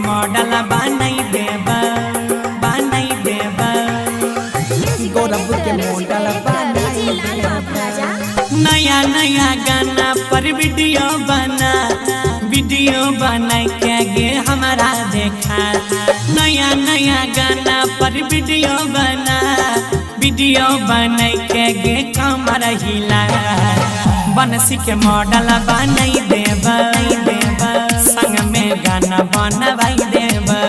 Model बनाई देबा गौरव के मॉडल बनाई देबा। नया नया गाना पर वीडियो बना के गे हमारा देखा। नया नया गाना पर वीडियो बना के गे कमर हिला। बनसी के मॉडल बनाई देबा संग में गाना बनवाई देबा।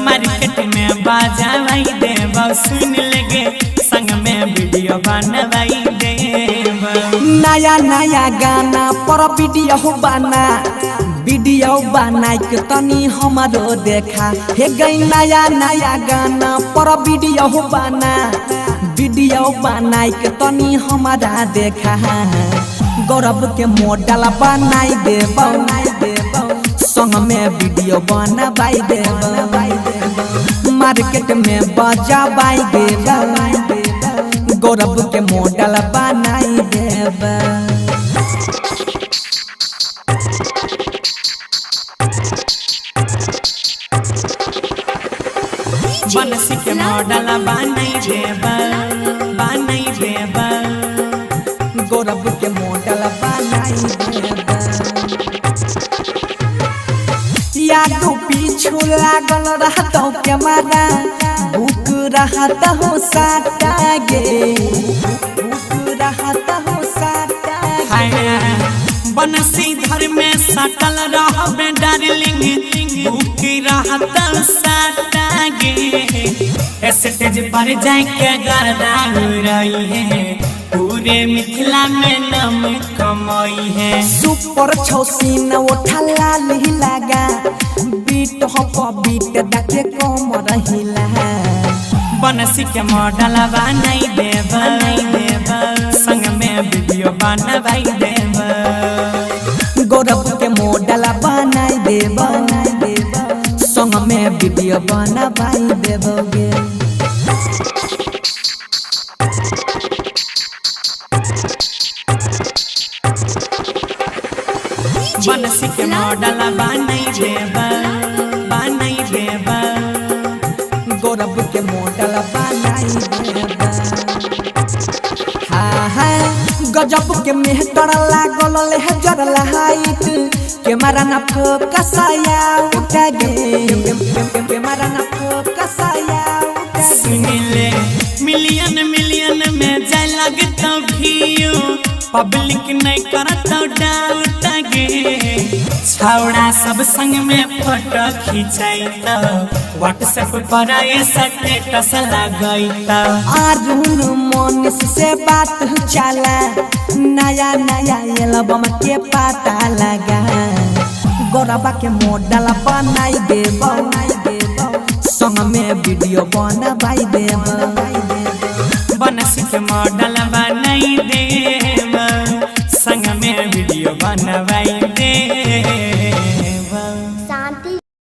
मार्केट में बजावाई देबा सुन लगे संग में वीडियो बनवाई देबा। नया नया गाना पर वीडियो बना के तनी हमारो देखा। हे गई नया नया गाना पर वीडियो बना के तनी हमारा देखा। गौरव के मॉडल बनाई देबा संग में वीडियो बनवाई देबा। मार्केट में बजावाई देबा गौरव के मॉडल बनाई देबा। बनसी के मॉडल बनाई देबा गौरव के मॉडल बनाई देबा। यादो पीछू लागल रहता कैमरा बुक रहता हो साटा गे बनसी घर में सटल रहबे डार्लिंग बुक रहता साटा गे। स्टेज पर जाके गर्दा रही है पूरे मिथिला में नाम कमाई है। सुपर छौसीन उठा लाली लगा बीट डाके कमर हिला। बनसी के मॉडल बनाई देबा संग में वीडियो बनवाई देबा। गौरव के मॉडल बनाई देबा संग में वीडियो बनवाई देबोगे। बनसी के मॉडल बनाई देबा गौरव के मॉडल बनाई देबा। हाँ गजब के मेहतर लागल लेहजर लाइट कैमरा न फोकसाया उठा गे कैमरा न फोकसाया सुनिले मिलियन में जाए लगता भियो पब्लिक नहीं करता डाउट गे। छौड़ा सब संग में फोटो खिंचाइता व्हाट्सएप पर स्टेटस लगाइता। अरुण मनीष से बात चला नया एल्बम के पता लगा। गौरव के मॉडल बनाई देबा संग में वीडियो बनवाई देबा। बनसी के मॉडल